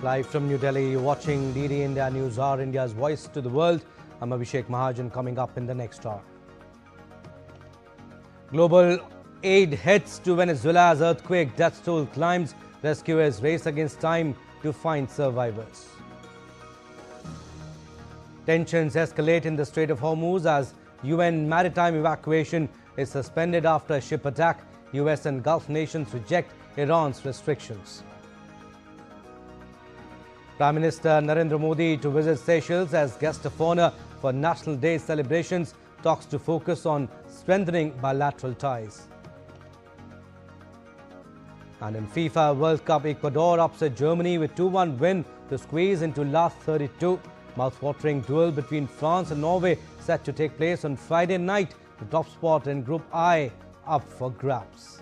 Live from New Delhi, you're watching DD India News Hour, India's voice to the world. I'm Abhishek Mahajan. Coming up in the next hour. Global aid heads to Venezuela as earthquake death toll climbs. Rescuers race against time to find survivors. Tensions escalate in the Strait of Hormuz as UN maritime evacuation is suspended after a ship attack. US and Gulf nations reject Iran's restrictions. Prime Minister Narendra Modi to visit Seychelles as guest of honor for National Day celebrations. Talks to focus on strengthening bilateral ties. And in FIFA World Cup, Ecuador upset Germany with 2-1 win to squeeze into last 32. Mouth-watering duel between France and Norway set to take place on Friday night. The top spot in Group I up for grabs.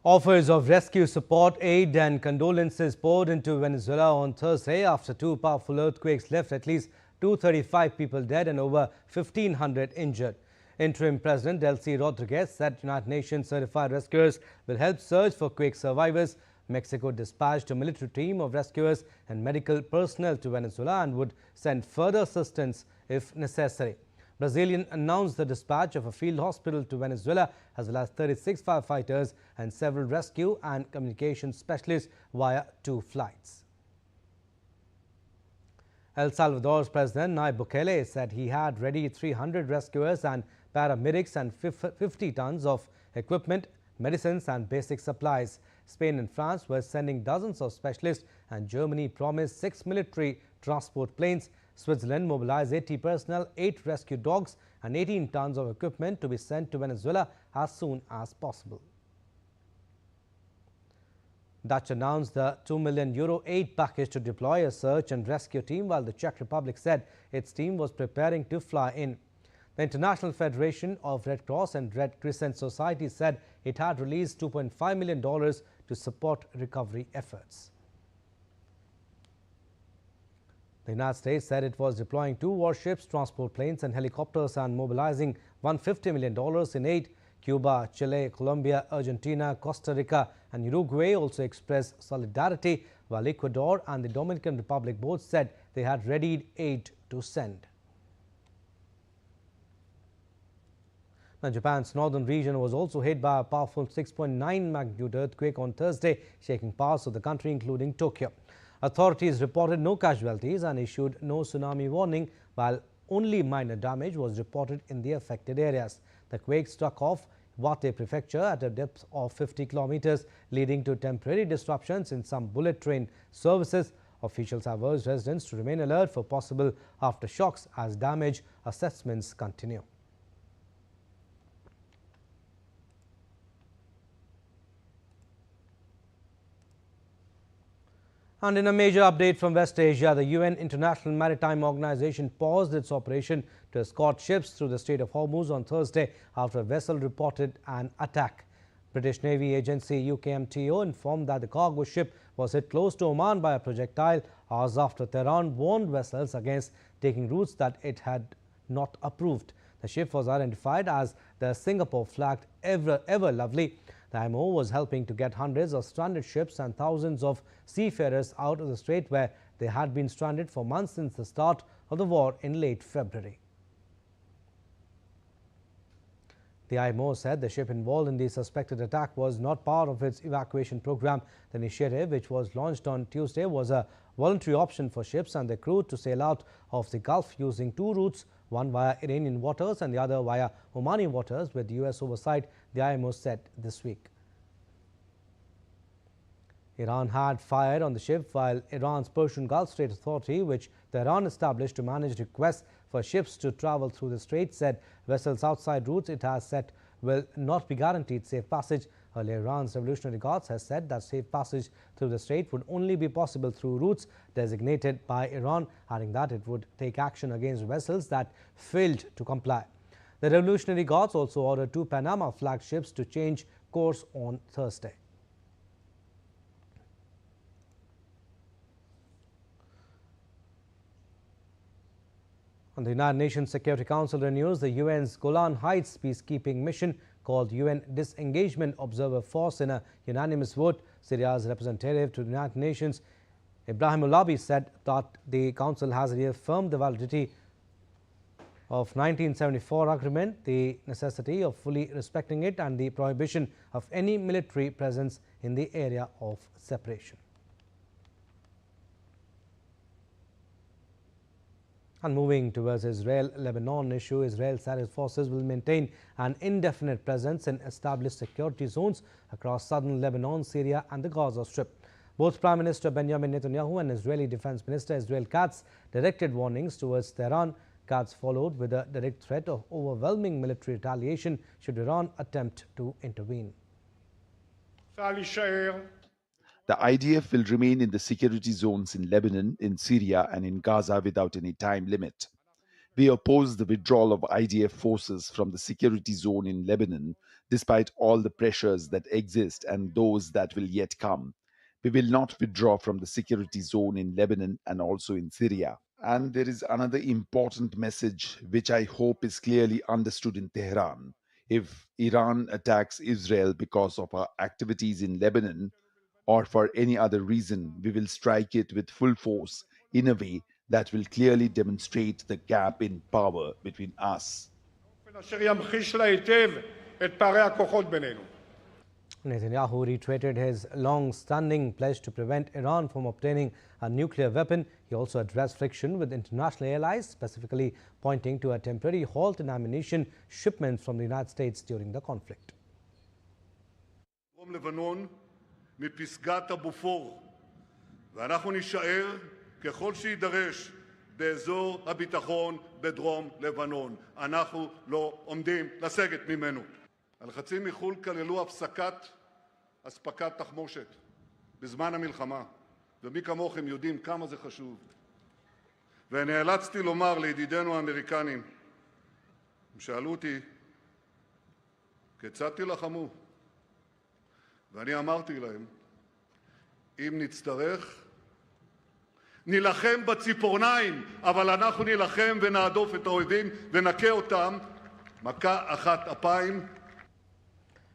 Offers of rescue support, aid and condolences poured into Venezuela on Thursday after two powerful earthquakes left at least 235 people dead and over 1,500 injured. Interim President Delcy Rodriguez said United Nations certified rescuers will help search for quake survivors. Mexico dispatched a military team of rescuers and medical personnel to Venezuela and would send further assistance if necessary. Brazil announced the dispatch of a field hospital to Venezuela as well as 36 firefighters and several rescue and communication specialists via 2 flights. El Salvador's President Nayib Bukele said he had ready 300 rescuers and paramedics and 50 tons of equipment, medicines and basic supplies. Spain and France were sending dozens of specialists and Germany promised 6 military transport planes. Switzerland mobilized 80 personnel, 8 rescue dogs and 18 tons of equipment to be sent to Venezuela as soon as possible. Dutch announced the €2 million aid package to deploy a search and rescue team, while the Czech Republic said its team was preparing to fly in. The International Federation of Red Cross and Red Crescent Society said it had released $2.5 million to support recovery efforts. The United States said it was deploying 2 warships, transport planes and helicopters and mobilizing $150 million in aid. Cuba, Chile, Colombia, Argentina, Costa Rica and Uruguay also expressed solidarity, while Ecuador and the Dominican Republic both said they had readied aid to send. Now, Japan's northern region was also hit by a powerful 6.9 magnitude earthquake on Thursday, shaking parts of the country including Tokyo. Authorities reported no casualties and issued no tsunami warning, while only minor damage was reported in the affected areas. The quake struck off Iwate Prefecture at a depth of 50 kilometers, leading to temporary disruptions in some bullet train services. Officials have urged residents to remain alert for possible aftershocks as damage assessments continue. And in a major update from West Asia, the UN International Maritime Organization paused its operation to escort ships through the Strait of Hormuz on Thursday after a vessel reported an attack. British Navy agency UKMTO informed that the cargo ship was hit close to Oman by a projectile hours after Tehran warned vessels against taking routes that it had not approved. The ship was identified as the Singapore-flagged Ever Lovely. The IMO was helping to get hundreds of stranded ships and thousands of seafarers out of the strait, where they had been stranded for months since the start of the war in late February. The IMO said the ship involved in the suspected attack was not part of its evacuation program. The initiative, which was launched on Tuesday, was a voluntary option for ships and their crew to sail out of the Gulf using 2 routes, one via Iranian waters and the other via Omani waters, with US oversight, the IMO said this week. Iran had fired on the ship, while Iran's Persian Gulf Strait Authority, which Tehran established to manage requests for ships to travel through the strait, said vessels outside routes it has set will not be guaranteed safe passage. Earlier, Iran's Revolutionary Guards has said that safe passage through the strait would only be possible through routes designated by Iran, adding that it would take action against vessels that failed to comply. The Revolutionary Guards also ordered 2 Panama flag ships to change course on Thursday. And the United Nations Security Council renews the UN's Golan Heights peacekeeping mission called UN Disengagement Observer Force in a unanimous vote. Syria's representative to the United Nations, Ibrahim Ulabi, said that the Council has reaffirmed the validity of 1974 agreement, the necessity of fully respecting it, and the prohibition of any military presence in the area of separation. And moving towards Israel-Lebanon issue, Israel said its forces will maintain an indefinite presence in established security zones across southern Lebanon, Syria and the Gaza Strip. Both Prime Minister Benjamin Netanyahu and Israeli Defense Minister Israel Katz directed warnings towards Tehran. Katz followed with a direct threat of overwhelming military retaliation should Iran attempt to intervene. The IDF will remain in the security zones in Lebanon, in Syria and in Gaza without any time limit. We oppose the withdrawal of IDF forces from the security zone in Lebanon, despite all the pressures that exist and those that will yet come. We will not withdraw from the security zone in Lebanon and also in Syria. And there is another important message which I hope is clearly understood in Tehran. If Iran attacks Israel because of our activities in Lebanon, or for any other reason, we will strike it with full force in a way that will clearly demonstrate the gap in power between us. Netanyahu reiterated his long-standing pledge to prevent Iran from obtaining a nuclear weapon. He also addressed friction with international allies, specifically pointing to a temporary halt in ammunition shipments from the United States during the conflict. מפסגת הבופור, ואנחנו נישאר ככל שידרש באזור הביטחון בדרום לבנון. אנחנו לא עומדים לסגת ממנו. הלחצים מחו"ל כללו הפסקת אספקת תחמושת בזמן המלחמה, ומי כמוכם יודעים כמה זה חשוב. ונאלצתי לומר לידידינו האמריקנים, הם שאלו אותי, כיצד תילחמו? ואני אמרתי להם, אם נצטרך, נילחם בציפורניים, אבל אנחנו נילחם ונעדוף את האויבים ונכה אותם, מכה אחת אפיים.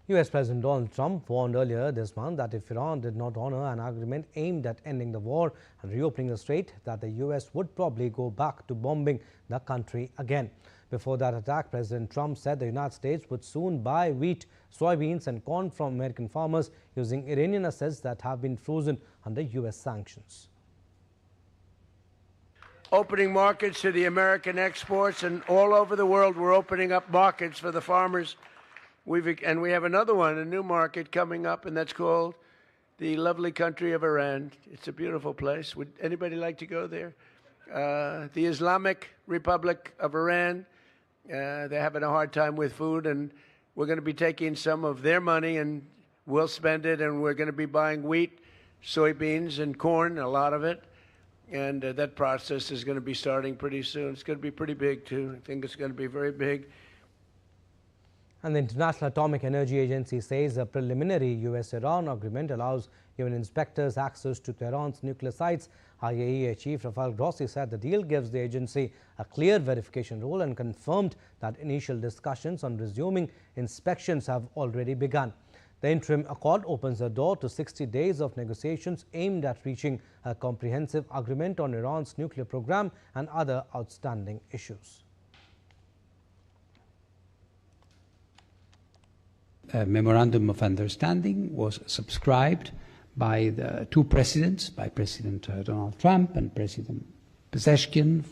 US President Donald Trump warned earlier this month that if Iran did not honor an agreement aimed at ending the war and reopening the strait, that the US would probably go back to bombing the country again. Before that attack, President Trump said the United States would soon buy wheat, soybeans and corn from American farmers using Iranian assets that have been frozen under US sanctions. Opening markets to the American exports, and all over the world we're opening up markets for the farmers. And we have another one, a new market coming up, and that's called the lovely country of Iran. It's a beautiful place. Would anybody like to go there? The Islamic Republic of Iran. They're having a hard time with food, and we're going to be taking some of their money and we'll spend it, and we're going to be buying wheat, soybeans, and corn, a lot of it. And that process is going to be starting pretty soon. It's going to be pretty big, too. I think it's going to be very big. And the International Atomic Energy Agency says a preliminary US-Iran agreement allows UN inspectors access to Tehran's nuclear sites. IAEA Chief Rafael Grossi said the deal gives the agency a clear verification role and confirmed that initial discussions on resuming inspections have already begun. The interim accord opens the door to 60 days of negotiations aimed at reaching a comprehensive agreement on Iran's nuclear program and other outstanding issues. A memorandum of understanding was subscribed by the two presidents, by President Donald Trump and President Pezeshkian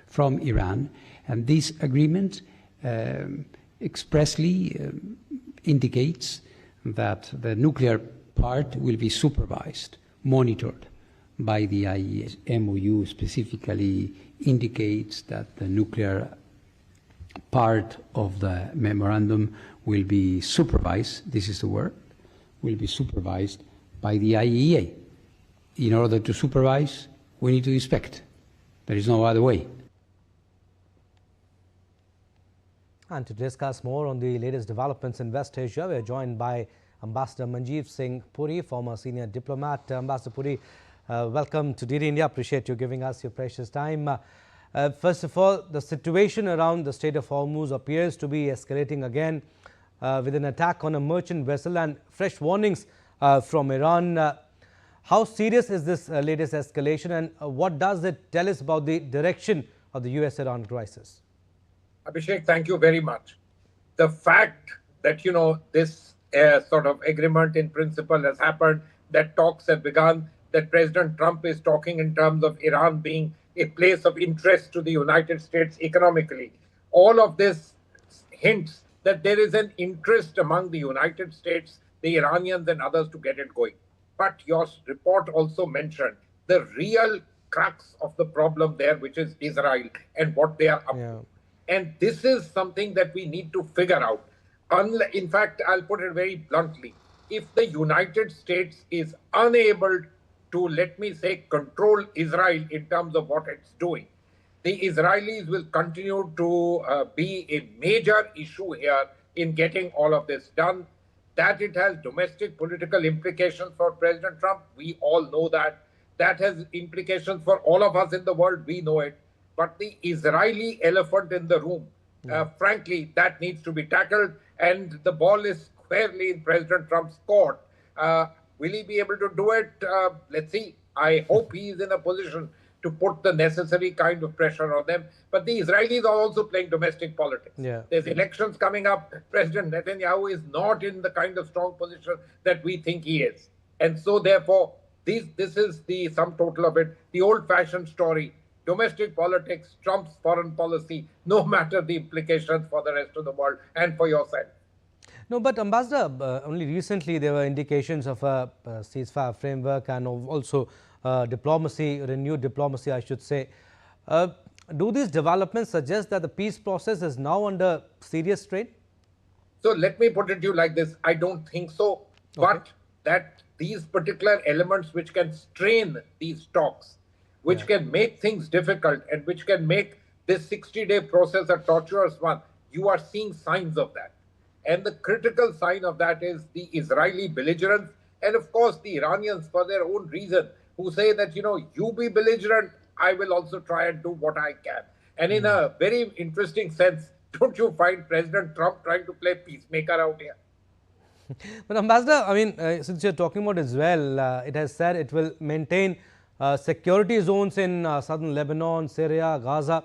from Iran. And this agreement expressly indicates that the nuclear part will be supervised, monitored by the IAEA. MOU specifically indicates that the nuclear part of the memorandum will be supervised, this is the word, will be supervised by the IEA. In order to supervise, we need to inspect. There is no other way. And to discuss more on the latest developments in West Asia, we are joined by Ambassador Manjeev Singh Puri, former senior diplomat. Ambassador Puri, welcome to DD India. Appreciate you giving us your precious time. First of all, the situation around the Strait of Hormuz appears to be escalating again with an attack on a merchant vessel and fresh warnings from Iran. How serious is this latest escalation, and what does it tell us about the direction of the US-Iran crisis? Abhishek, thank you very much. The fact that, this sort of agreement in principle has happened, that talks have begun, that President Trump is talking in terms of Iran being a place of interest to the United States economically, all of this hints that there is an interest among the United States, the Iranians and others to get it going. But your report also mentioned the real crux of the problem there, which is Israel and what they are up to. And this is something that we need to figure out. In fact, I'll put it very bluntly. If the United States is unable to, let me say, control Israel in terms of what it's doing, the Israelis will continue to be a major issue here in getting all of this done. That it has domestic political implications for President Trump, we all know that. That has implications for all of us in the world, we know it. But the Israeli elephant in the room, frankly, that needs to be tackled, and the ball is squarely in President Trump's court. Will he be able to do it? Let's see. I hope he is in a position to put the necessary kind of pressure on them. But the Israelis are also playing domestic politics. There's elections coming up. President Netanyahu is not in the kind of strong position that we think he is. And so, therefore, this is the sum total of it. The old-fashioned story, domestic politics, Trump's foreign policy, no matter the implications for the rest of the world and for yourself. No, but Ambassador, only recently there were indications of a ceasefire framework and also diplomacy, renewed diplomacy, I should say. Do these developments suggest that the peace process is now under serious strain? So let me put it to you like this. I don't think so. But that these particular elements which can strain these talks, which can make things difficult and which can make this 60-day process a tortuous one, you are seeing signs of that. And the critical sign of that is the Israeli belligerence and, of course, the Iranians, for their own reason, who say that, you be belligerent, I will also try and do what I can. And in a very interesting sense, don't you find President Trump trying to play peacemaker out here? But Ambassador, I mean, since you're talking about Israel, it has said it will maintain security zones in southern Lebanon, Syria, Gaza.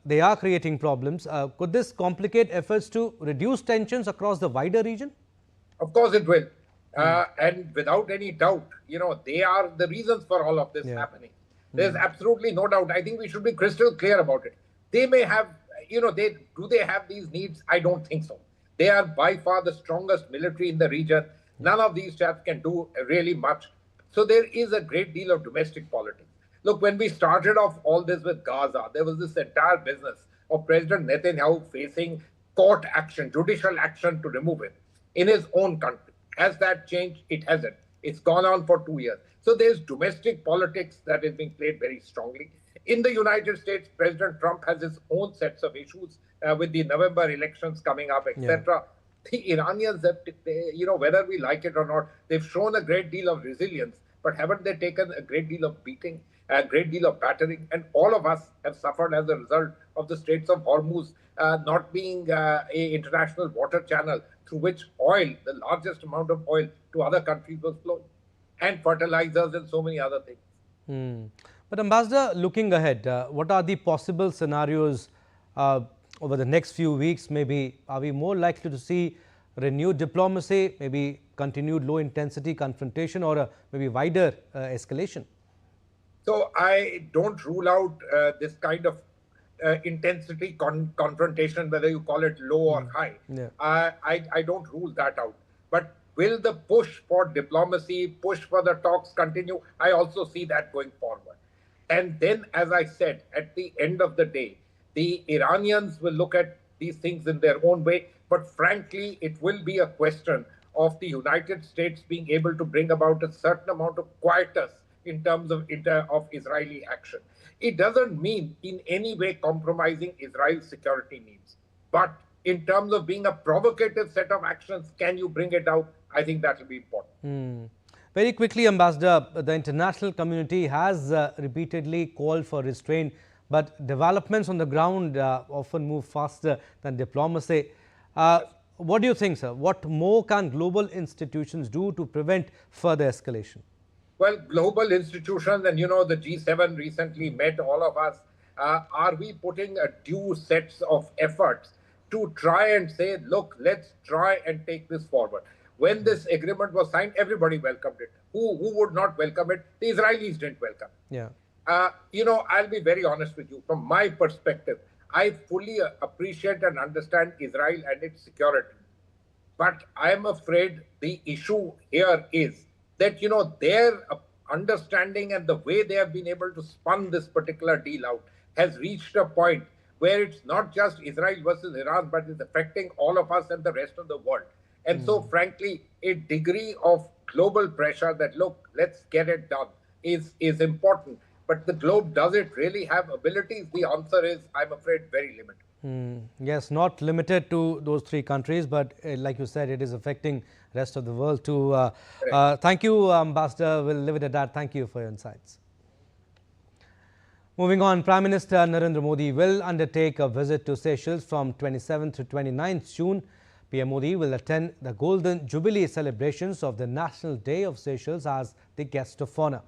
They are creating problems. Could this complicate efforts to reduce tensions across the wider region? Of course it will. And without any doubt, they are the reasons for all of this happening. There's absolutely no doubt. I think we should be crystal clear about it. They may have, do they have these needs? I don't think so. They are by far the strongest military in the region. None of these chaps can do really much. So there is a great deal of domestic politics. Look, when we started off all this with Gaza, there was this entire business of President Netanyahu facing court action, judicial action to remove him in his own country. Has that changed? It hasn't. It's gone on for 2 years. So there's domestic politics that is being played very strongly. In the United States, President Trump has his own sets of issues with the November elections coming up, etc. The Iranians, whether we like it or not, they've shown a great deal of resilience, but haven't they taken a great deal of beating, a great deal of battering? And all of us have suffered as a result of the Straits of Hormuz not being an international water channel through which oil, the largest amount of oil to other countries was flowing, and fertilizers and so many other things. But Ambassador, looking ahead, what are the possible scenarios over the next few weeks? Maybe are we more likely to see renewed diplomacy, maybe continued low-intensity confrontation, or maybe wider escalation? So I don't rule out this kind of intensity confrontation, whether you call it low or high. I don't rule that out. But will the push for diplomacy, push for the talks continue? I also see that going forward. And then, as I said, at the end of the day, the Iranians will look at these things in their own way. But frankly, it will be a question of the United States being able to bring about a certain amount of quietus in terms of Israeli action. It doesn't mean in any way compromising Israel's security needs. But in terms of being a provocative set of actions, can you bring it out? I think that will be important. Very quickly, Ambassador, the international community has repeatedly called for restraint, but developments on the ground often move faster than diplomacy. What do you think, sir? What more can global institutions do to prevent further escalation? Well, global institutions, and the G7 recently met all of us. Are we putting a due sets of efforts to try and say, look, let's try and take this forward? When this agreement was signed, everybody welcomed it. Who would not welcome it? The Israelis didn't welcome it. Yeah. I'll be very honest with you. From my perspective, I fully appreciate and understand Israel and its security. But I am afraid the issue here is that, their understanding and the way they have been able to spun this particular deal out has reached a point where it's not just Israel versus Iran, but it's affecting all of us and the rest of the world. And so, frankly, a degree of global pressure that, look, let's get it done is important. But the globe, does it really have abilities? The answer is, I'm afraid, very limited. Yes, not limited to those three countries, but like you said, it is affecting rest of the world too. Thank you, Ambassador. We'll leave it at that. Thank you for your insights. Moving on, Prime Minister Narendra Modi will undertake a visit to Seychelles from 27th to 29th June. PM Modi will attend the Golden Jubilee celebrations of the National Day of Seychelles as the guest of honor.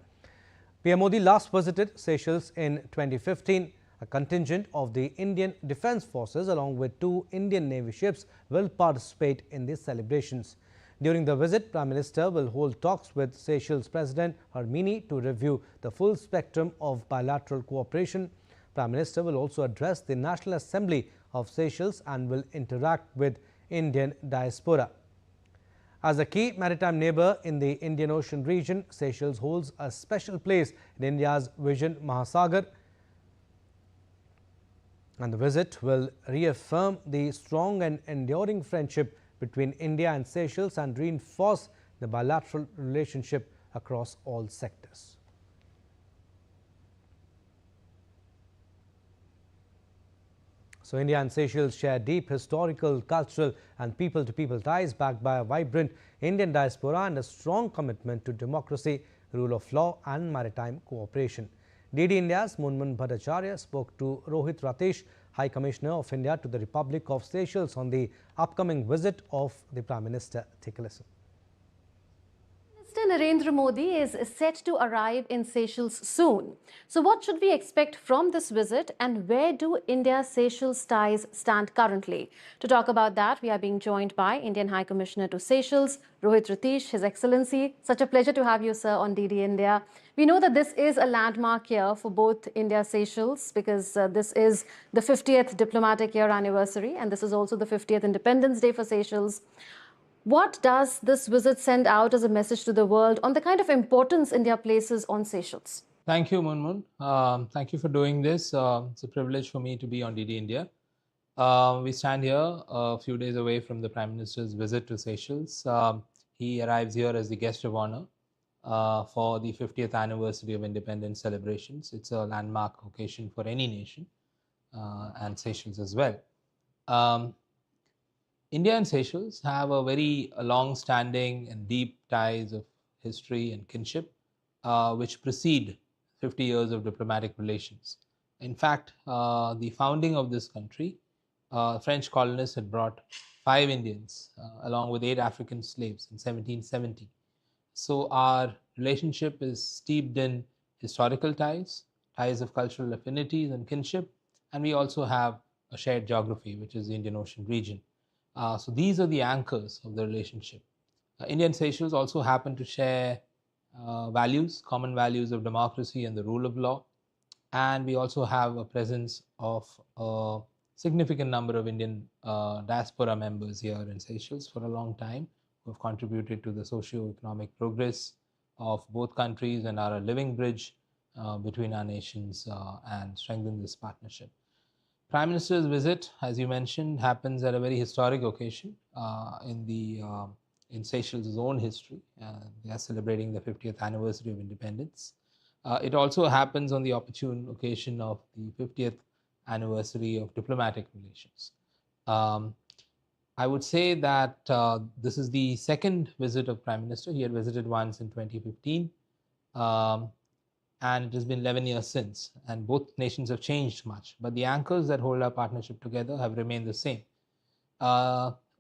PM Modi last visited Seychelles in 2015. A contingent of the Indian Defence Forces along with 2 Indian Navy ships will participate in these celebrations. During the visit, Prime Minister will hold talks with Seychelles President Hormuz to review the full spectrum of bilateral cooperation. Prime Minister will also address the National Assembly of Seychelles and will interact with Indian diaspora. As a key maritime neighbor in the Indian Ocean region, Seychelles holds a special place in India's Vision Mahasagar. And the visit will reaffirm the strong and enduring friendship between India and Seychelles and reinforce the bilateral relationship across all sectors. So, India and Seychelles share deep historical, cultural and people-to-people ties backed by a vibrant Indian diaspora and a strong commitment to democracy, rule of law and maritime cooperation. DD India's Munmun Bhattacharya spoke to Rohit Ratesh, High Commissioner of India to the Republic of Seychelles, on the upcoming visit of the Prime Minister. Take a listen. Mr. Narendra Modi is set to arrive in Seychelles soon. So what should we expect from this visit, and where do India-Seychelles ties stand currently? To talk about that, we are being joined by Indian High Commissioner to Seychelles, Rohit Ratesh, His Excellency. Such a pleasure to have you, sir, on DD India. We know that this is a landmark year for both India-Seychelles because this is the 50th diplomatic year anniversary, and this is also the 50th Independence Day for Seychelles. What does this visit send out as a message to the world on the kind of importance India places on Seychelles? Thank you, Munmun. Thank you for doing this. It's a privilege for me to be on DD India. We stand here a few days away from the Prime Minister's visit to Seychelles. He arrives here as the guest of honor for the 50th anniversary of independence celebrations. It's a landmark occasion for any nation, and Seychelles as well. India and Seychelles have a very long-standing and deep ties of history and kinship, which precede 50 years of diplomatic relations. In fact, the founding of this country, French colonists had brought 5 Indians along with 8 African slaves in 1770. So our relationship is steeped in historical ties, ties of cultural affinities and kinship, and we also have a shared geography, which is the Indian Ocean region. So these are the anchors of the relationship. India and Seychelles also happen to share values, common values of democracy and the rule of law. And we also have a presence of a significant number of Indian diaspora members here in Seychelles for a long time, who have contributed to the socio-economic progress of both countries and are a living bridge between our nations and strengthen this partnership. Prime Minister's visit, as you mentioned, happens at a very historic occasion in Seychelles' own history. They are celebrating the 50th anniversary of independence. It also happens on the opportune occasion of the 50th anniversary of diplomatic relations. I would say that this is the second visit of Prime Minister. He had visited once in 2015. And it has been 11 years since, and both nations have changed much, but the anchors that hold our partnership together have remained the same.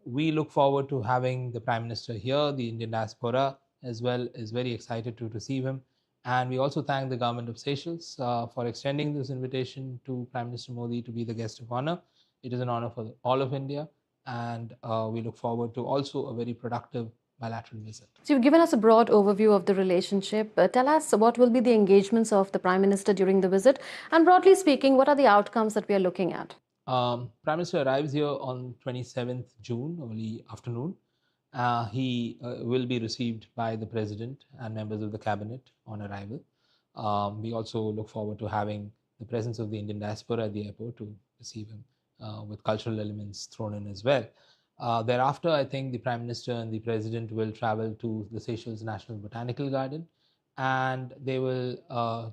We look forward to having the Prime Minister here. The Indian diaspora as well is very excited to receive him, and we also thank the government of Seychelles for extending this invitation to Prime Minister Modi to be the guest of honor. It is an honor for all of India, and we look forward to also a very productive bilateral visit. So you've given us a broad overview of the relationship. Tell us what will be the engagements of the Prime Minister during the visit, and broadly speaking, what are the outcomes that we are looking at? Prime Minister arrives here on 27th June, early afternoon. He will be received by the President and members of the Cabinet on arrival. We also look forward to having the presence of the Indian diaspora at the airport to receive him with cultural elements thrown in as well. Thereafter, I think the Prime Minister and the President will travel to the Seychelles National Botanical Garden, and they will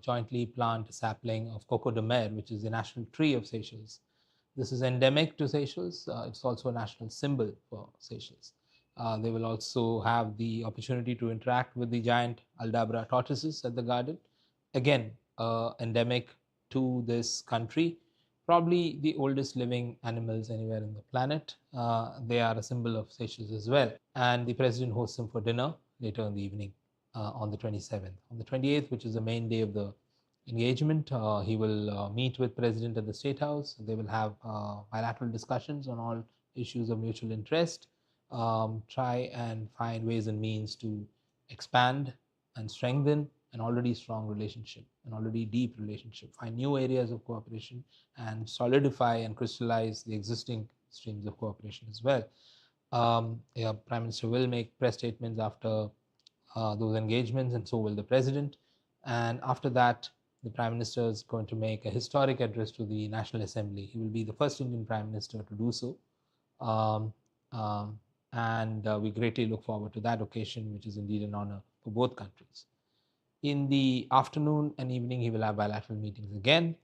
jointly plant a sapling of Coco de Mer, which is the national tree of Seychelles. This is endemic to Seychelles. It's also a national symbol for Seychelles. They will also have the opportunity to interact with the giant Aldabra tortoises at the garden. Again, endemic to this country. Probably the oldest living animals anywhere in the planet. They are a symbol of Seychelles as well. And the President hosts them for dinner later in the evening on the 27th. On the 28th, which is the main day of the engagement, he will meet with President at the State House. They will have bilateral discussions on all issues of mutual interest, try and find ways and means to expand and strengthen an already strong relationship, an already deep relationship, find new areas of cooperation and solidify and crystallize the existing streams of cooperation as well. Prime Minister will make press statements after those engagements, and so will the President. And after that, the Prime Minister is going to make a historic address to the National Assembly. He will be the first Indian Prime Minister to do so. And we greatly look forward to that occasion, which is indeed an honor for both countries. In the afternoon and evening, he will have bilateral meetings again,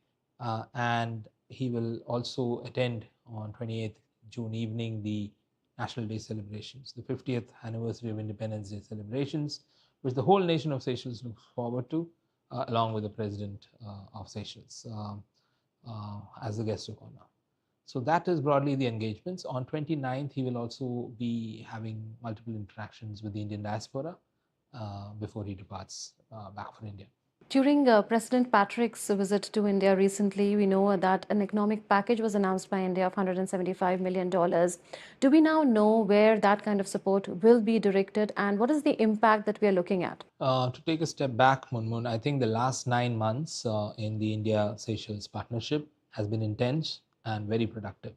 and he will also attend on 28th June evening the National Day celebrations, the 50th anniversary of Independence Day celebrations, which the whole nation of Seychelles looks forward to, along with the President of Seychelles as the guest of honor. So that is broadly the engagements. On 29th, he will also be having multiple interactions with the Indian diaspora before he departs back for India. During President Patrick's visit to India recently, we know that an economic package was announced by India of $175 million. Do we now know where that kind of support will be directed, and what is the impact that we are looking at? To take a step back, Munmun, I think the last 9 months in the India-Seychelles partnership has been intense and very productive.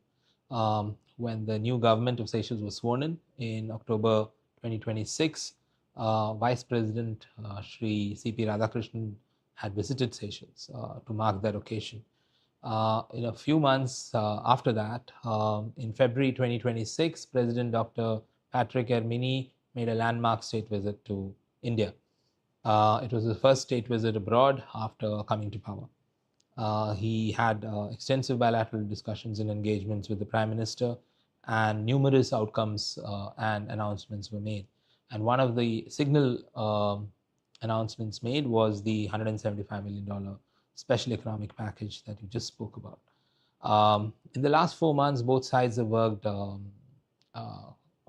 When the new government of Seychelles was sworn in October 2026, Vice President Shri C.P. Radhakrishnan had visited Seychelles to mark that occasion. In a few months after that, in February 2026, President Dr. Patrick Hermini made a landmark state visit to India. It was his first state visit abroad after coming to power. He had extensive bilateral discussions and engagements with the Prime Minister, and numerous outcomes and announcements were made. And one of the signal announcements made was the $175 million special economic package that you just spoke about. In the last 4 months, both sides have worked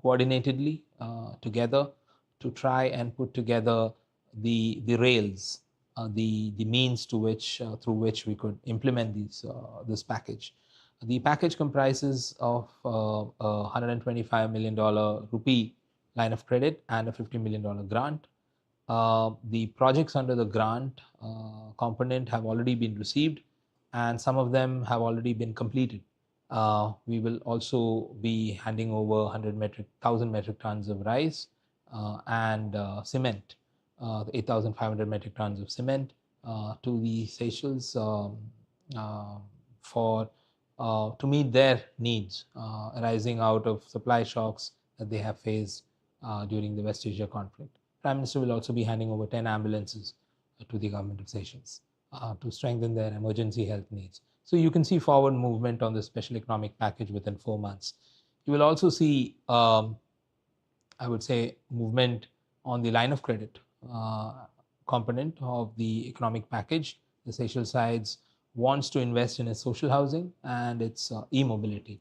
coordinatedly together to try and put together the rails, the means to which through which we could implement this package. The package comprises of a $125 million rupee line of credit and a $50 million grant. The projects under the grant component have already been received, and some of them have already been completed. We will also be handing over 1,000 metric tons of rice and cement, 8,500 metric tons of cement to the Seychelles for to meet their needs arising out of supply shocks that they have faced during the West Asia conflict. Prime Minister will also be handing over 10 ambulances to the government of Seychelles to strengthen their emergency health needs. So you can see forward movement on the special economic package within 4 months. You will also see, I would say, movement on the line of credit component of the economic package. The Seychelles sides wants to invest in its social housing and its e-mobility.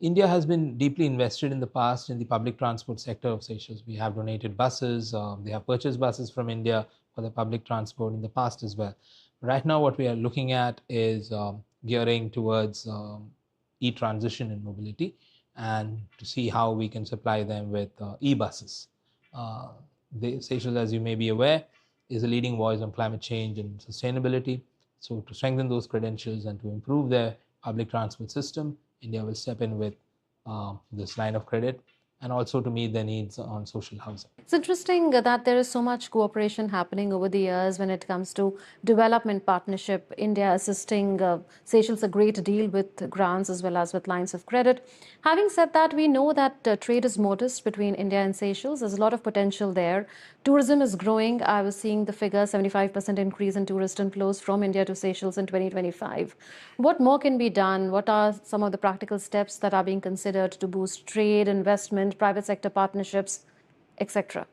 India has been deeply invested in the past in the public transport sector of Seychelles. We have donated buses, they have purchased buses from India for the public transport in the past as well. Right now, what we are looking at is gearing towards e-transition in mobility and to see how we can supply them with e-buses. Seychelles, as you may be aware, is a leading voice on climate change and sustainability. So to strengthen those credentials and to improve their public transport system, India will step in with this line of credit and also to meet their needs on social housing. It's interesting that there is so much cooperation happening over the years when it comes to development partnership. India assisting Seychelles a great deal with grants as well as with lines of credit. Having said that, we know that trade is modest between India and Seychelles. There's a lot of potential there. Tourism is growing. I was seeing the figure 75% increase in tourist inflows from India to Seychelles in 2025. What more can be done? What are some of the practical steps that are being considered to boost trade, investment, private sector partnerships, etc.?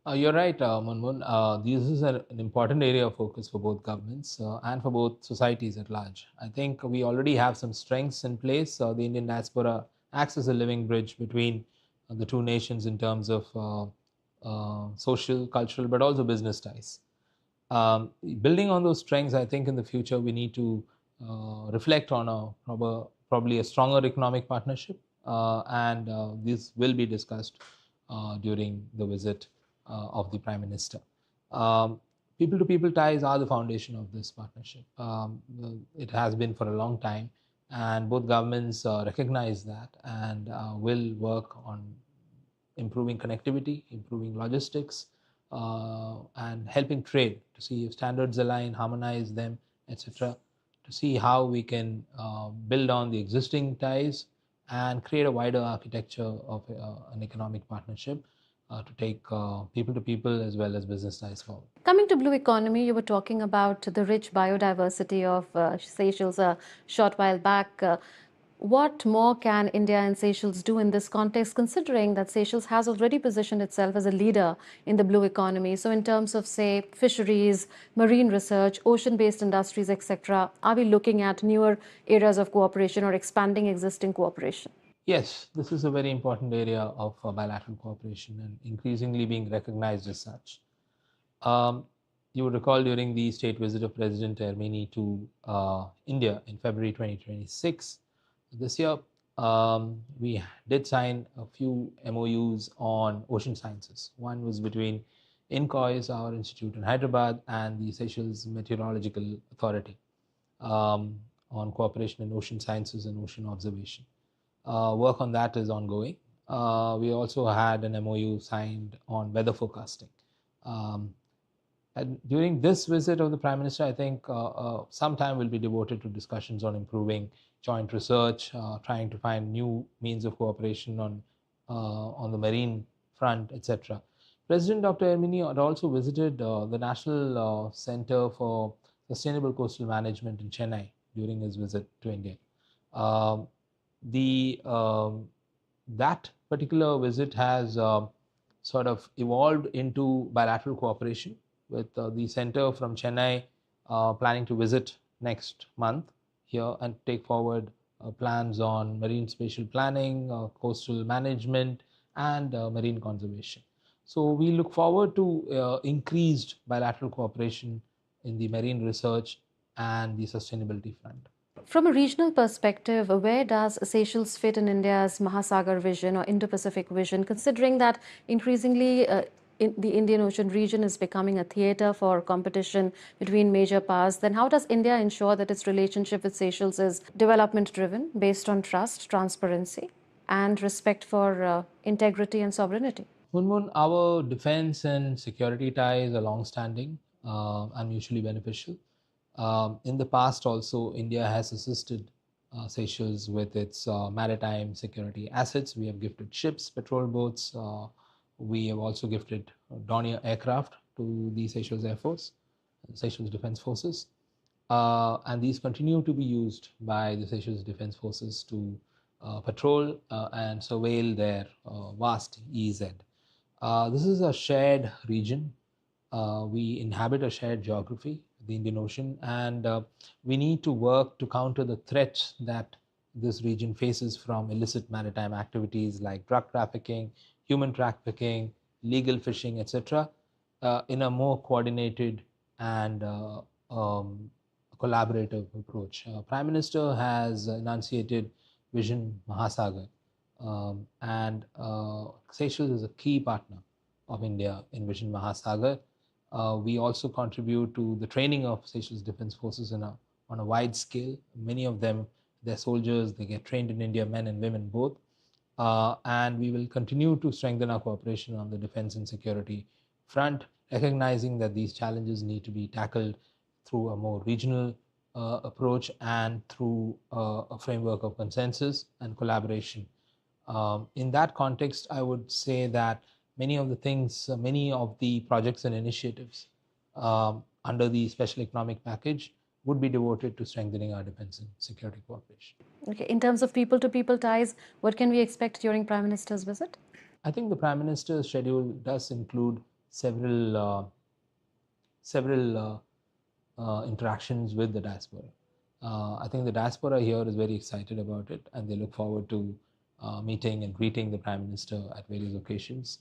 You're right, Munmun. This is an important area of focus for both governments and for both societies at large. I think we already have some strengths in place. The Indian diaspora acts as a living bridge between the two nations in terms of social, cultural, but also business ties. Building on those strengths, I think in the future we need to reflect on probably a stronger economic partnership, and this will be discussed during the visit of the Prime Minister. People-to-people ties are the foundation of this partnership. It has been for a long time, and both governments recognize that and will work on improving connectivity, improving logistics, and helping trade to see if standards align, harmonize them, etc., to see how we can build on the existing ties and create a wider architecture of an economic partnership to take people to people as well as business ties forward. Coming to blue economy, you were talking about the rich biodiversity of Seychelles a short while back. What more can India and Seychelles do in this context, considering that Seychelles has already positioned itself as a leader in the blue economy? So in terms of, say, fisheries, marine research, ocean-based industries, etc., are we looking at newer areas of cooperation or expanding existing cooperation? Yes, this is a very important area of bilateral cooperation and increasingly being recognized as such. You would recall during the state visit of President Ermeni to India in February 2026, this year, we did sign a few MOUs on ocean sciences. One was between INCOIS, our institute in Hyderabad, and the Seychelles Meteorological Authority on cooperation in ocean sciences and ocean observation. Work on that is ongoing. We also had an MOU signed on weather forecasting. And during this visit of the Prime Minister, I think some time will be devoted to discussions on improving joint research, trying to find new means of cooperation on the marine front, etc. President Dr. Ermeni had also visited the National Center for Sustainable Coastal Management in Chennai during his visit to India. That particular visit has sort of evolved into bilateral cooperation with the center from Chennai planning to visit next month here and take forward plans on marine spatial planning, coastal management, and marine conservation. So we look forward to increased bilateral cooperation in the marine research and the sustainability front. From a regional perspective, where does Seychelles fit in India's Mahasagar vision or Indo-Pacific vision, considering that increasingly the Indian Ocean region is becoming a theater for competition between major powers? Then how does India ensure that its relationship with Seychelles is development-driven, based on trust, transparency, and respect for integrity and sovereignty? Munmun, our defense and security ties are long-standing and mutually beneficial. In the past also, India has assisted Seychelles with its maritime security assets. We have gifted ships, patrol boats. We have also gifted Dornier aircraft to the Seychelles Air Force, Seychelles Defense Forces. And these continue to be used by the Seychelles Defense Forces to patrol and surveil their vast EEZ. This is a shared region. We inhabit a shared geography, the Indian Ocean, and we need to work to counter the threats that this region faces from illicit maritime activities like drug trafficking, human trafficking, legal fishing, etc., in a more coordinated and collaborative approach. Prime Minister has enunciated Vision Mahasagar, and Seychelles is a key partner of India in Vision Mahasagar. We also contribute to the training of Seychelles Defense Forces on a wide scale. Many of them, they're soldiers, they get trained in India, men and women both. And we will continue to strengthen our cooperation on the defense and security front, recognizing that these challenges need to be tackled through a more regional approach and through a framework of consensus and collaboration. In that context, I would say that many of the projects and initiatives under the Special Economic Package would be devoted to strengthening our defense and security cooperation. Okay. In terms of people-to-people ties, what can we expect during Prime Minister's visit? I think the Prime Minister's schedule does include several interactions with the diaspora. I think the diaspora here is very excited about it, and they look forward to meeting and greeting the Prime Minister at various occasions.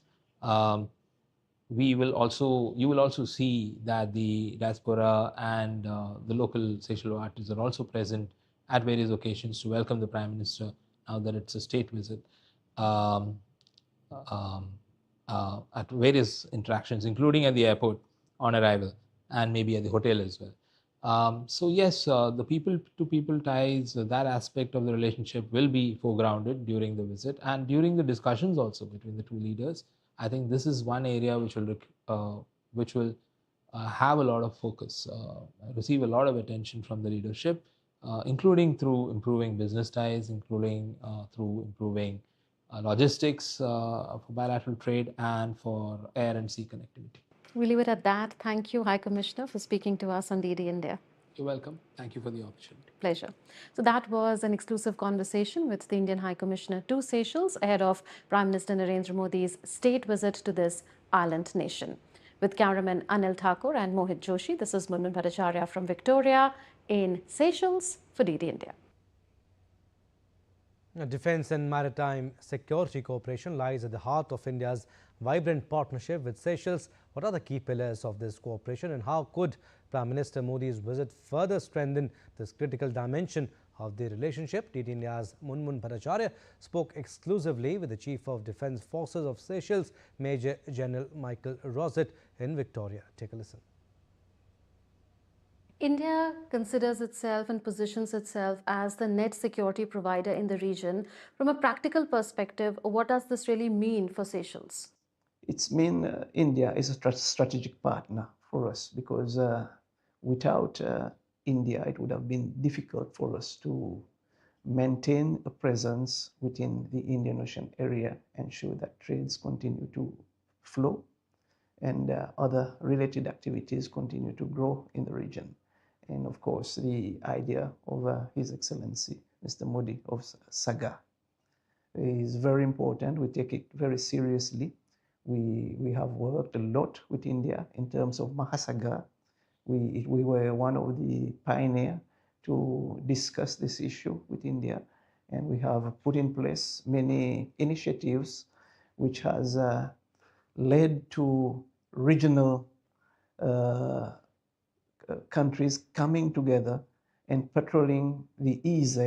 You will also see that the diaspora and the local Seychelles artists are also present at various occasions to welcome the Prime Minister now that it's a state visit, at various interactions, including at the airport on arrival and maybe at the hotel as well. So yes, the people-to-people ties, that aspect of the relationship will be foregrounded during the visit and during the discussions also between the two leaders. I think this is one area which will have a lot of focus, receive a lot of attention from the leadership, including through improving business ties, including through improving logistics for bilateral trade and for air and sea connectivity. We'll leave it at that. Thank you, High Commissioner, for speaking to us on DD India. You're welcome. Thank you for the opportunity. Pleasure. So that was an exclusive conversation with the Indian High Commissioner to Seychelles ahead of Prime Minister Narendra Modi's state visit to this island nation. With cameramen Anil Thakur and Mohit Joshi, this is Munmun Bhattacharya from Victoria in Seychelles for DD India. Defence and maritime security cooperation lies at the heart of India's vibrant partnership with Seychelles. What are the key pillars of this cooperation, and how could Prime Minister Modi's visit further strengthen this critical dimension of the relationship? DD India's Munmun Bhattacharya spoke exclusively with the Chief of Defence Forces of Seychelles, Major General Michael Rosett, in Victoria. Take a listen. India considers itself and positions itself as the net security provider in the region. From a practical perspective, what does this really mean for Seychelles? It's mean India is a strategic partner for us, because without India, it would have been difficult for us to maintain a presence within the Indian Ocean area, ensure that trades continue to flow and other related activities continue to grow in the region. And of course, the idea of His Excellency, Mr. Modi of Saga, is very important. We take it very seriously. We have worked a lot with India in terms of Mahasagar. We were one of the pioneers to discuss this issue with India, and we have put in place many initiatives which has led to regional countries coming together and patrolling the EZ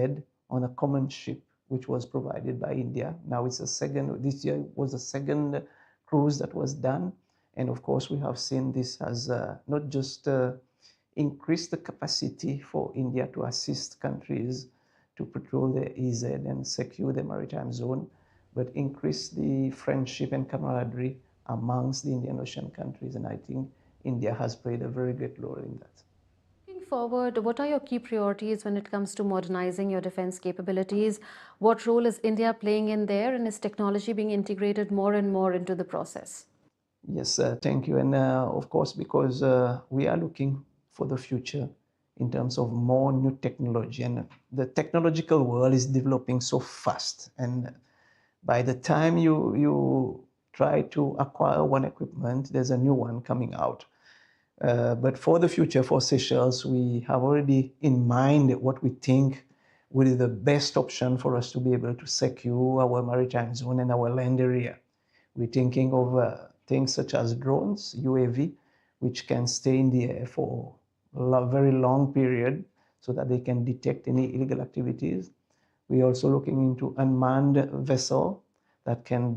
on a common ship, which was provided by India. Now it's this year was the second cruise that was done. And of course, we have seen this as not just increase the capacity for India to assist countries to patrol the EZ and secure the maritime zone, but increase the friendship and camaraderie amongst the Indian Ocean countries. And I think India has played a very great role in that. Looking forward, what are your key priorities when it comes to modernizing your defense capabilities? What role is India playing in there, and is technology being integrated more and more into the process? Yes, thank you. And of course, because we are looking for the future in terms of more new technology, and the technological world is developing so fast. And by the time you try to acquire one equipment, there's a new one coming out. But for the future, for Seychelles, we have already in mind what we think will be the best option for us to be able to secure our maritime zone and our land area. We're thinking of things such as drones, UAV, which can stay in the air for a very long period so that they can detect any illegal activities. We're also looking into unmanned vessel that can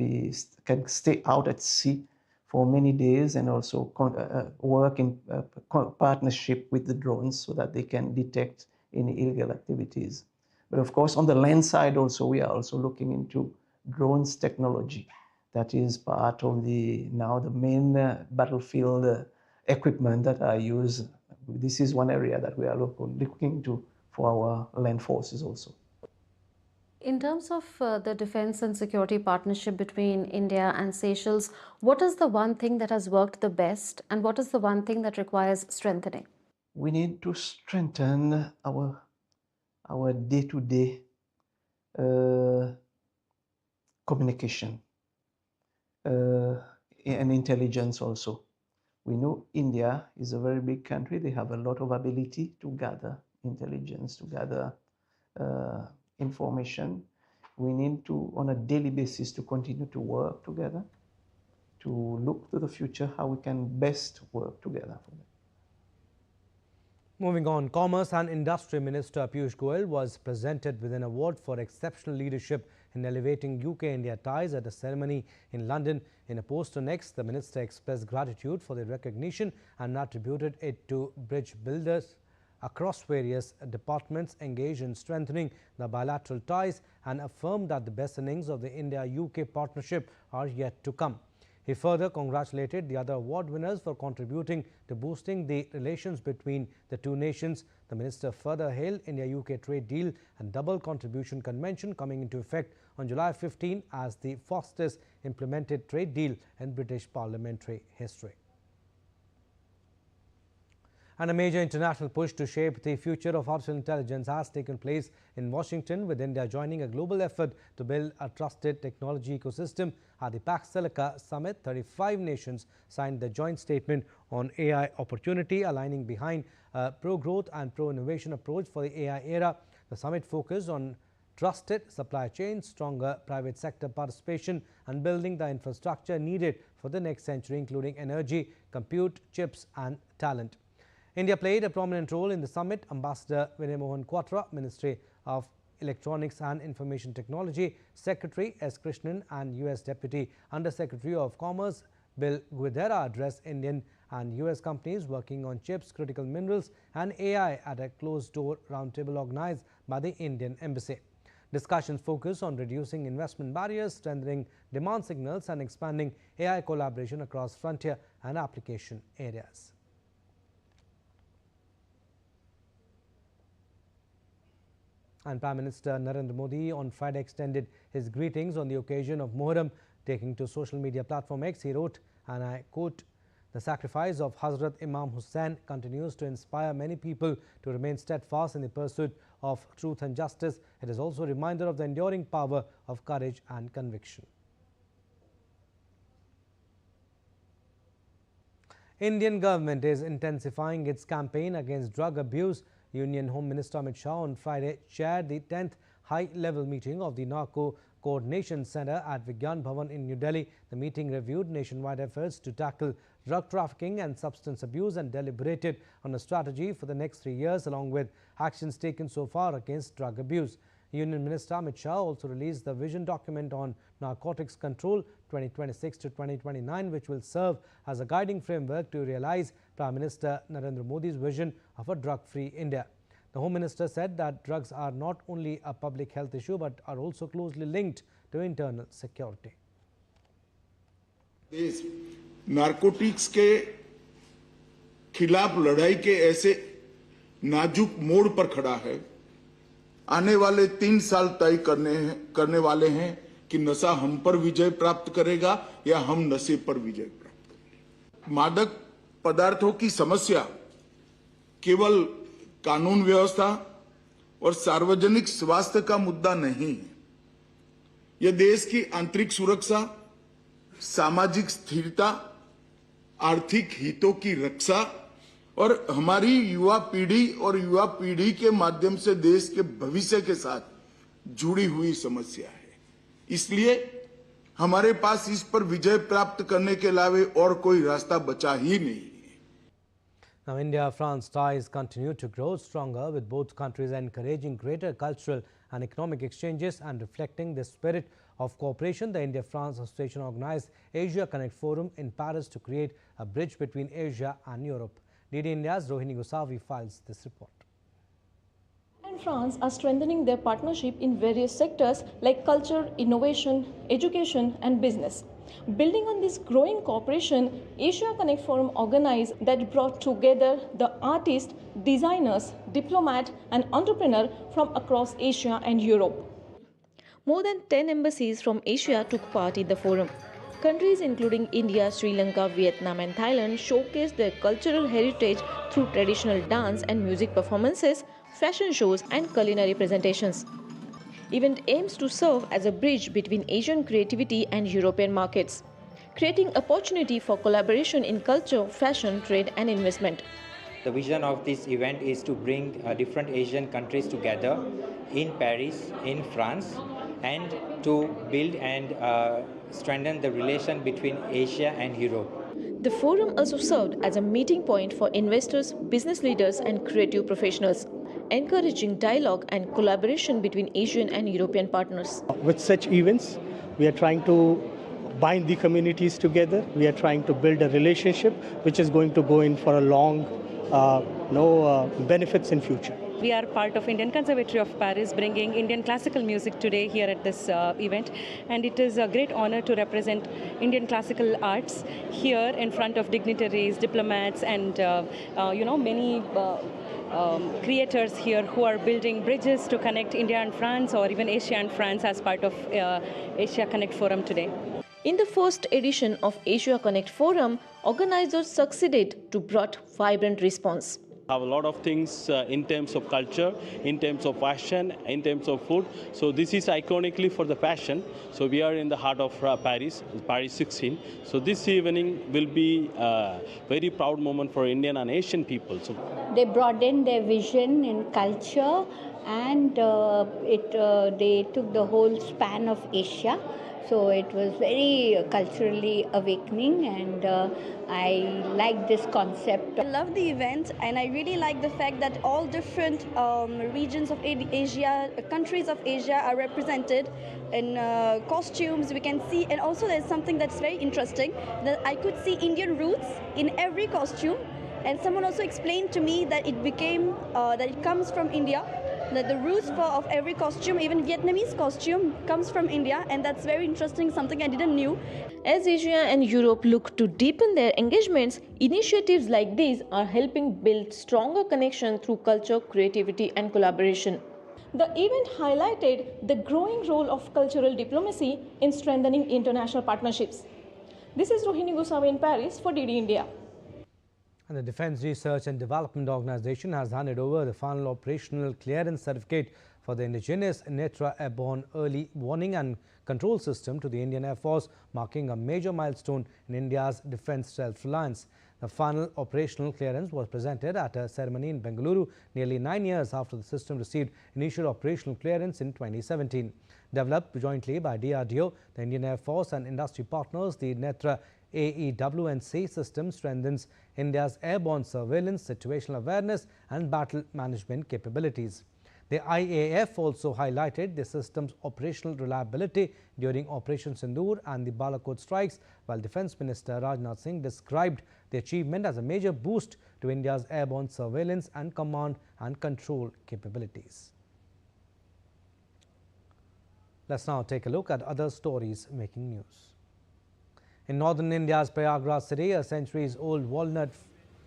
stay out at sea for many days and also work in partnership with the drones so that they can detect any illegal activities. But of course, on the land side also, we are also looking into drones technology. That is part of the main battlefield equipment that are used. This is one area that we are looking into for our land forces also. In terms of the defense and security partnership between India and Seychelles, what is the one thing that has worked the best, and what is the one thing that requires strengthening? We need to strengthen our day-to-day communication and intelligence also. We know India is a very big country. They have a lot of ability to gather intelligence, to gather information. We need to, on a daily basis, to continue to work together, to look to the future, how we can best work together. Moving on, Commerce and Industry Minister Piyush Goyal was presented with an award for exceptional leadership in elevating UK-India ties at a ceremony in London. In a post on X, the minister expressed gratitude for the recognition and attributed it to bridge builders across various departments engaged in strengthening the bilateral ties, and affirmed that the best innings of the India-UK partnership are yet to come. He further congratulated the other award winners for contributing to boosting the relations between the two nations. The minister further hailed India-UK trade deal and double contribution convention coming into effect on July 15 as the fastest implemented trade deal in British parliamentary history. And a major international push to shape the future of artificial intelligence has taken place in Washington, with India joining a global effort to build a trusted technology ecosystem. At the Pax Silica Summit, 35 nations signed the joint statement on AI opportunity, aligning behind a pro-growth and pro-innovation approach for the AI era. The summit focused on trusted supply chains, stronger private sector participation, and building the infrastructure needed for the next century, including energy, compute, chips, and talent. India played a prominent role in the summit. Ambassador Vinay Mohan Quatra, Ministry of Electronics and Information Technology, Secretary S. Krishnan, and U.S. Deputy Under-Secretary of Commerce Bill Guidera addressed Indian and U.S. companies working on chips, critical minerals, and AI at a closed-door roundtable organized by the Indian Embassy. Discussions focus on reducing investment barriers, strengthening demand signals, and expanding AI collaboration across frontier and application areas. And Prime Minister Narendra Modi on Friday extended his greetings on the occasion of Muharram. Taking to social media platform X, he wrote, and I quote, "The sacrifice of Hazrat Imam Hussain continues to inspire many people to remain steadfast in the pursuit of truth and justice. It is also a reminder of the enduring power of courage and conviction." Indian government is intensifying its campaign against drug abuse. Union Home Minister Amit Shah on Friday chaired the 10th high-level meeting of the Narco Coordination Center at Vigyan Bhavan in New Delhi. The meeting reviewed nationwide efforts to tackle drug trafficking and substance abuse and deliberated on a strategy for the next 3 years, along with actions taken so far against drug abuse. Union Minister Amit Shah also released the vision document on narcotics control 2026 to 2029, which will serve as a guiding framework to realize Prime Minister Narendra Modi's vision of a drug-free India. The Home Minister said that drugs are not only a public health issue but are also closely linked to internal security. Narcotics के खिलाफ लड़ाई के ऐसे नाजुक मोड़ पर खड़ा है। आने वाले 3 साल तय करने वाले हैं कि नशा हम पर विजय प्राप्त करेगा या हम नशे पर विजय प्राप्त करेंगे। मादक पदार्थों की समस्या केवल कानून व्यवस्था और सार्वजनिक स्वास्थ्य का मुद्दा नहीं है। यह देश की आंतरिक सुरक्षा, सामाजिक स्थिरता, आर्थिक हितों की रक्षा और हमारी युवा पीढ़ी के माध्यम से देश के भविष्य के साथ जुड़ी हुई समस्या है। इसलिए हमारे पास इस पर विजय प्राप्त करने के अलावा और कोई रास्ता बचा ही नहीं है। Now, India-France ties continue to grow stronger, with both countries encouraging greater cultural and economic exchanges and reflecting the spirit of cooperation. The India-France Association organized Asia Connect Forum in Paris to create a bridge between Asia and Europe. DD India's Rohini Gosavi files this report. And France are strengthening their partnership in various sectors like culture, innovation, education and business. Building on this growing cooperation, Asia Connect Forum organized that brought together the artists, designers, diplomats and entrepreneurs from across Asia and Europe. More than 10 embassies from Asia took part in the forum. Countries including India, Sri Lanka, Vietnam and Thailand showcased their cultural heritage through traditional dance and music performances, fashion shows and culinary presentations. Event aims to serve as a bridge between Asian creativity and European markets, creating opportunity for collaboration in culture, fashion, trade and investment. The vision of this event is to bring different Asian countries together in Paris, in France, and to build and strengthen the relation between Asia and Europe. The forum also served as a meeting point for investors, business leaders and creative professionals, encouraging dialogue and collaboration between Asian and European partners. With such events, we are trying to bind the communities together. We are trying to build a relationship which is going to go in for a long benefits in future. We are part of Indian Conservatory of Paris, bringing Indian classical music today here at this event, and it is a great honor to represent Indian classical arts here in front of dignitaries, diplomats, and many creators here who are building bridges to connect India and France, or even Asia and France, as part of Asia Connect Forum today. In the first edition of Asia Connect Forum, organizers succeeded to brought vibrant response. Have a lot of things in terms of culture, in terms of fashion, in terms of food. So this is iconically for the fashion. So we are in the heart of Paris 16. So this evening will be a very proud moment for Indian and Asian people. So they broadened their vision in culture, and they took the whole span of Asia. So it was very culturally awakening, and I like this concept. I love the event, and I really like the fact that all different regions of Asia, countries of Asia are represented in costumes. We can see, and also there's something that's very interesting, that I could see Indian roots in every costume, and someone also explained to me that it comes from India. That the roots of every costume, even Vietnamese costume, comes from India, and that's very interesting, something I didn't know. As Asia and Europe look to deepen their engagements, initiatives like these are helping build stronger connection through culture, creativity and collaboration. The event highlighted the growing role of cultural diplomacy in strengthening international partnerships. This is Rohini Gosavi in Paris for DD India. And the Defence Research and Development Organization has handed over the final operational clearance certificate for the indigenous Netra airborne early warning and control system to the Indian Air Force, marking a major milestone in India's defence self-reliance. The final operational clearance was presented at a ceremony in Bengaluru nearly 9 years after the system received initial operational clearance in 2017. Developed jointly by DRDO, the Indian Air Force and industry partners, the Netra AEW&C system strengthens India's airborne surveillance, situational awareness and battle management capabilities. The IAF also highlighted the system's operational reliability during Operation Sindoor and the Balakot strikes, while Defence Minister Rajnath Singh described the achievement as a major boost to India's airborne surveillance and command and control capabilities. Let's now take a look at other stories making news. In northern India's Prayagraj city, a centuries-old walnut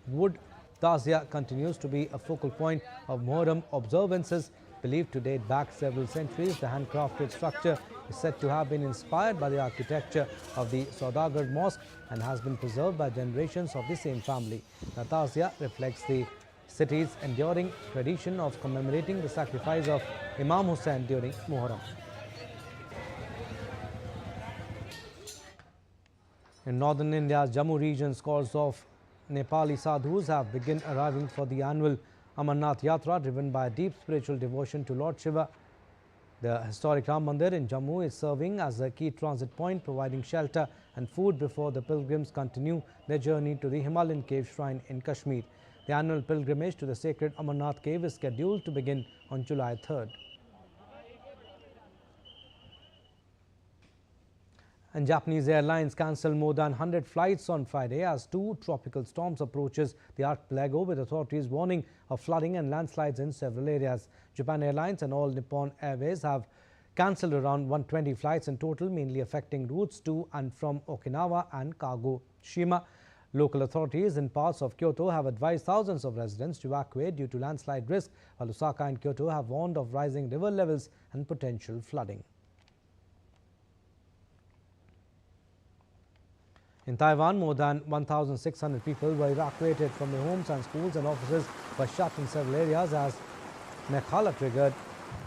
wood Tazia continues to be a focal point of Muharram observances believed to date back several centuries. The handcrafted structure is said to have been inspired by the architecture of the Saudagar Mosque and has been preserved by generations of the same family. The Tazia reflects the city's enduring tradition of commemorating the sacrifice of Imam Hussain during Muharram. In northern India's Jammu region, scores of Nepali sadhus have begun arriving for the annual Amarnath Yatra, driven by deep spiritual devotion to Lord Shiva. The historic Ram Mandir in Jammu is serving as a key transit point, providing shelter and food before the pilgrims continue their journey to the Himalayan cave shrine in Kashmir. The annual pilgrimage to the sacred Amarnath cave is scheduled to begin on July 3rd. And Japanese airlines cancelled more than 100 flights on Friday as two tropical storms approaches the archipelago, with authorities warning of flooding and landslides in several areas. Japan Airlines and All Nippon Airways have cancelled around 120 flights in total, mainly affecting routes to and from Okinawa and Kagoshima. Local authorities in parts of Kyoto have advised thousands of residents to evacuate due to landslide risk, while Osaka and Kyoto have warned of rising river levels and potential flooding. In Taiwan, more than 1,600 people were evacuated from their homes, and schools and offices were shut in several areas as Mekhala triggered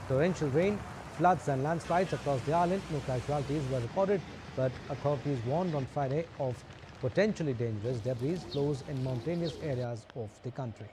torrential rain, floods and landslides across the island. No casualties were reported, but authorities warned on Friday of potentially dangerous debris flows in mountainous areas of the country.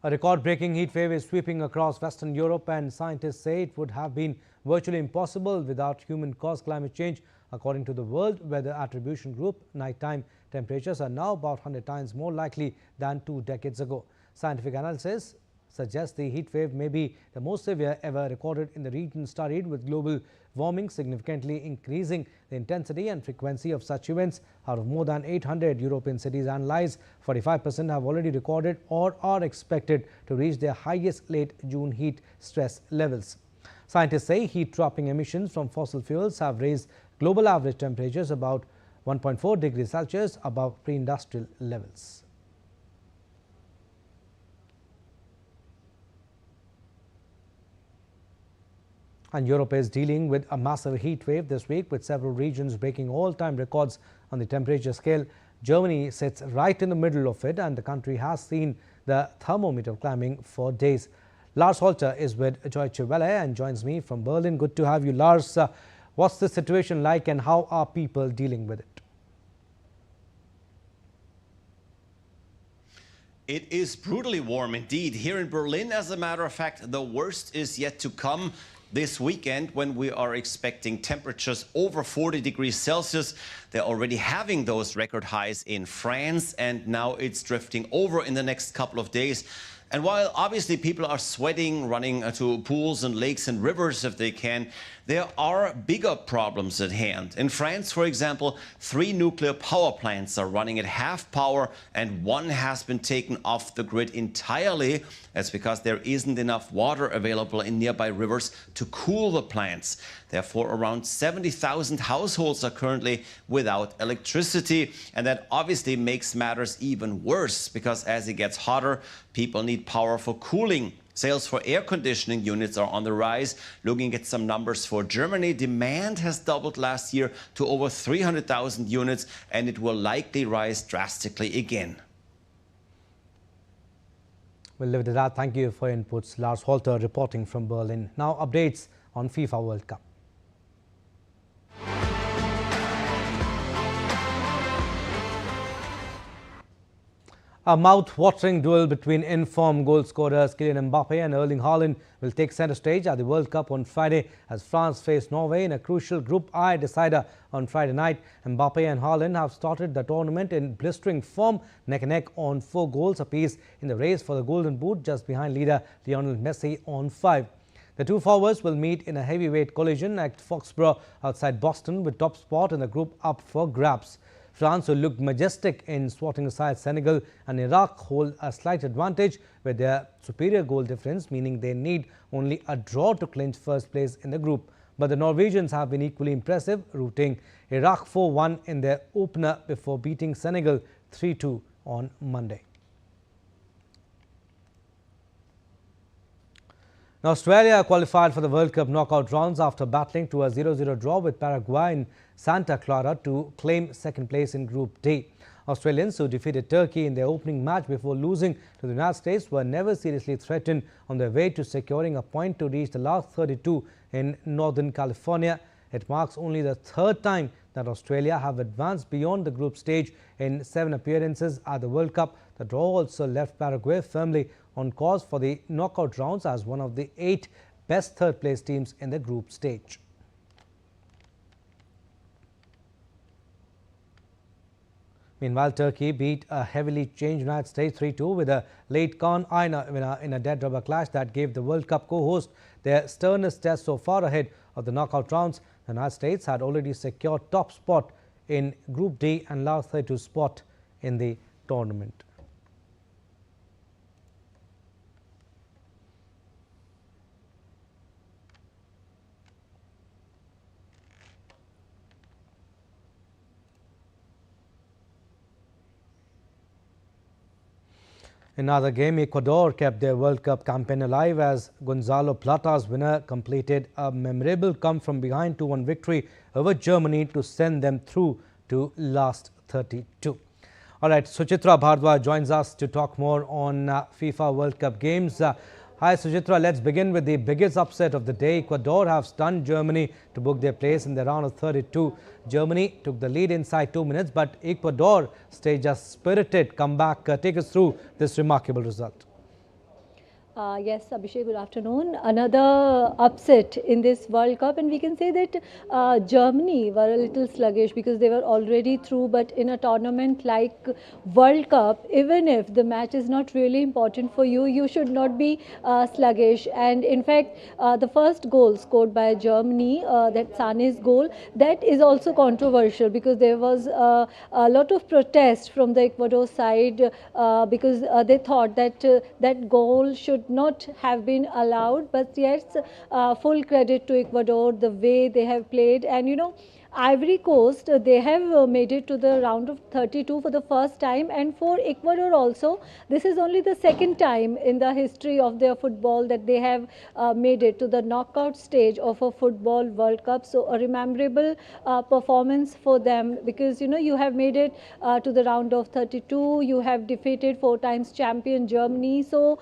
A record-breaking heat wave is sweeping across Western Europe, and scientists say it would have been virtually impossible without human-caused climate change. According to the World Weather Attribution Group, nighttime temperatures are now about 100 times more likely than 2 decades ago. Scientific analysis suggests the heat wave may be the most severe ever recorded in the region studied, with global warming significantly increasing the intensity and frequency of such events. Out of more than 800 European cities analyzed, 45% have already recorded or are expected to reach their highest late June heat stress levels. Scientists say heat-trapping emissions from fossil fuels have raised global average temperatures about 1.4 degrees Celsius above pre-industrial levels. And Europe is dealing with a massive heat wave this week, with several regions breaking all-time records on the temperature scale. Germany sits right in the middle of it, and the country has seen the thermometer climbing for days. Lars Holter is with Deutsche Welle and joins me from Berlin. Good to have you, Lars. What's the situation like, and how are people dealing with it? It is brutally warm indeed. Here in Berlin, as a matter of fact, the worst is yet to come this weekend, when we are expecting temperatures over 40 degrees Celsius. They're already having those record highs in France, and now it's drifting over in the next couple of days. And while obviously people are sweating, running to pools and lakes and rivers if they can, there are bigger problems at hand. In France, for example, 3 nuclear power plants are running at half power, and 1 has been taken off the grid entirely. That's because there isn't enough water available in nearby rivers to cool the plants. Therefore, around 70,000 households are currently without electricity. And that obviously makes matters even worse, because as it gets hotter, people need power for cooling. Sales for air conditioning units are on the rise. Looking at some numbers for Germany, demand has doubled last year to over 300,000 units, and it will likely rise drastically again. We'll leave it at that. Thank you for your inputs. Lars Holter reporting from Berlin. Now updates on FIFA World Cup. A mouth-watering duel between in-form goal scorers Kylian Mbappe and Erling Haaland will take centre stage at the World Cup on Friday as France face Norway in a crucial Group I decider on Friday night. Mbappe and Haaland have started the tournament in blistering form, neck-and-neck on 4 goals apiece in the race for the Golden Boot, just behind leader Lionel Messi on 5. The two forwards will meet in a heavyweight collision at Foxborough outside Boston, with top spot in the group up for grabs. France, who looked majestic in swatting aside Senegal and Iraq, hold a slight advantage with their superior goal difference, meaning they need only a draw to clinch first place in the group. but the Norwegians have been equally impressive, routing Iraq 4-1 in their opener before beating Senegal 3-2 on Monday. Now, Australia qualified for the World Cup knockout rounds after battling to a 0-0 draw with Paraguay in Santa Clara to claim second place in Group D. Australians, who defeated Turkey in their opening match before losing to the United States, were never seriously threatened on their way to securing a point to reach the last 32 in Northern California. It marks only the third time that Australia have advanced beyond the group stage in 7 appearances at the World Cup. The draw also left Paraguay firmly on course for the knockout rounds as one of the 8 best third-place teams in the group stage. Meanwhile, Turkey beat a heavily changed United States 3-2 with a late Kaan winner in a dead rubber clash that gave the World Cup co-host their sternest test so far ahead of the knockout rounds. The United States had already secured top spot in Group D and last 32 spot in the tournament. In another game, Ecuador kept their World Cup campaign alive as Gonzalo Plata's winner completed a memorable come-from-behind 2-1 victory over Germany to send them through to last 32. All right, Suchitra Bhardwaj joins us to talk more on FIFA World Cup games. Hi Suchitra, let's begin with the biggest upset of the day. Ecuador have stunned Germany to book their place in the round of 32. Germany took the lead inside 2 minutes, but Ecuador staged a spirited comeback. Take us through this remarkable result. Yes, Abhishek, good afternoon. Another upset in this World Cup, and we can say that Germany were a little sluggish because they were already through, but in a tournament like World Cup, even if the match is not really important for you, you should not be sluggish. And in fact, the first goal scored by Germany, that Sané's goal, that is also controversial because there was a lot of protest from the Ecuador side because they thought that that goal should not have been allowed, but yes, full credit to Ecuador, the way they have played. And you know, Ivory Coast, they have made it to the round of 32 for the first time, and for Ecuador also, this is only the second time in the history of their football that they have made it to the knockout stage of a football World Cup. So a memorable performance for them, because you know, you have made it to the round of 32, you have defeated 4 times champion Germany. So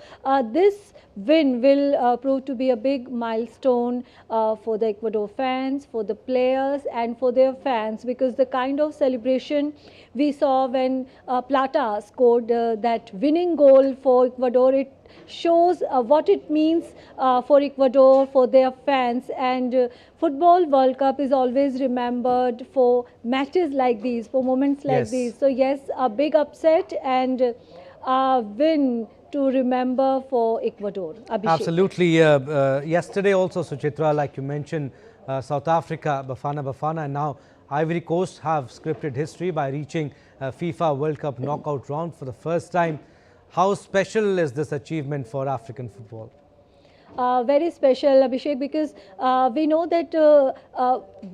this win will prove to be a big milestone for the Ecuador fans, for the players and for their fans, because the kind of celebration we saw when Plata scored that winning goal for Ecuador, it shows what it means for Ecuador, for their fans. And football World Cup is always remembered for matches like these, for moments like these. So yes, a big upset and a win to remember for Ecuador. Abhishek. Absolutely. Yesterday also, Suchitra, like you mentioned, South Africa, Bafana, and now Ivory Coast have scripted history by reaching FIFA World Cup knockout round for the first time. How special is this achievement for African football? Very special, Abhishek, because we know that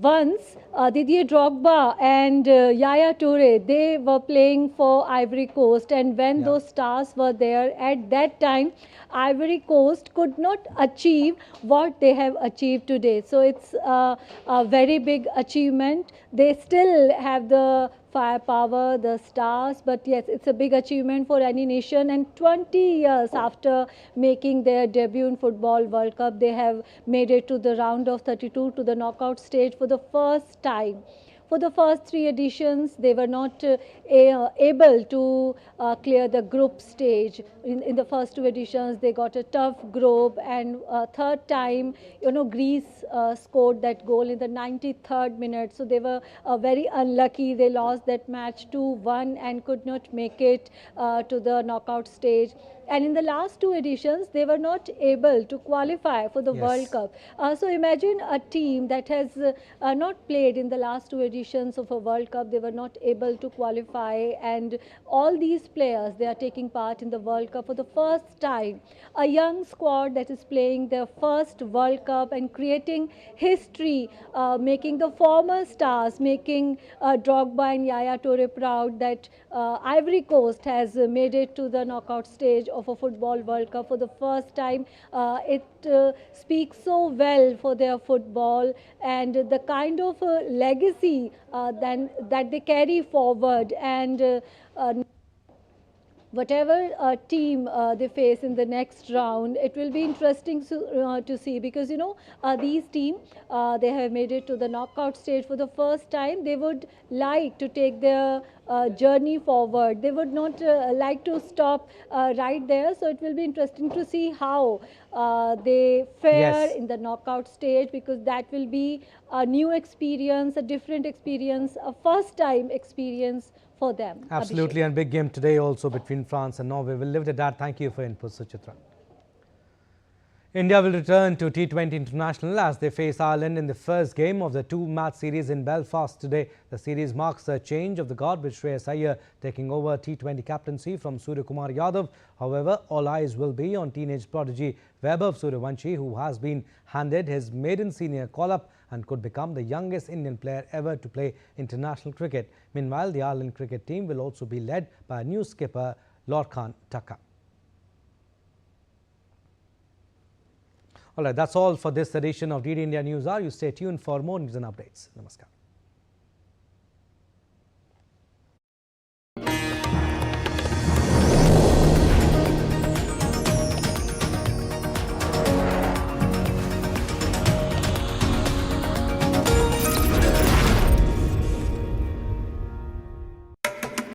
once Didier Drogba and Yaya Toure, they were playing for Ivory Coast, and when those stars were there at that time, Ivory Coast could not achieve what they have achieved today. So it's a very big achievement. They still have the firepower, the stars, but yes, it's a big achievement for any nation. And 20 years after making their debut in Football World Cup, they have made it to the round of 32, to the knockout stage for the first time. For the first 3 editions, they were not able to clear the group stage. In the first 2 editions, they got a tough group, and third time, you know, Greece scored that goal in the 93rd minute. So they were very unlucky. They lost that match 2-1 and could not make it to the knockout stage. and in the last 2 editions, they were not able to qualify for the World Cup. So imagine a team that has not played in the last 2 editions of a World Cup. They were not able to qualify, and all these players, they are taking part in the World Cup for the first time. A young squad that is playing their first World Cup and creating history, making the former stars, making Drogba and Yaya Toure proud that Ivory Coast has made it to the knockout stage of a football World Cup for the first time. It speaks so well for their football and the kind of legacy that they carry forward, and whatever team they face in the next round, it will be interesting to see, because you know these teams, they have made it to the knockout stage for the first time. They would like to take their journey forward. They would not like to stop right there. So it will be interesting to see how they fare in the knockout stage, because that will be a new experience, a different experience, a first time experience for them. Absolutely, Abhishek. and big game today also between France and Norway. We'll leave it at that. Thank you for input, Suchitra. India will return to T20 International as they face Ireland in the first game of the 2-match series in Belfast today. The series marks a change of the guard, with Shreyas Iyer taking over T20 captaincy from Surya Kumar Yadav. However, all eyes will be on teenage prodigy Vaibhav Suryavanshi, who has been handed his maiden senior call-up and could become the youngest Indian player ever to play international cricket. Meanwhile, the Ireland cricket team will also be led by a new skipper, Lorcan Tucker. All right, that's all for this edition of DD India News Hour. You stay tuned for more news and updates. Namaskar.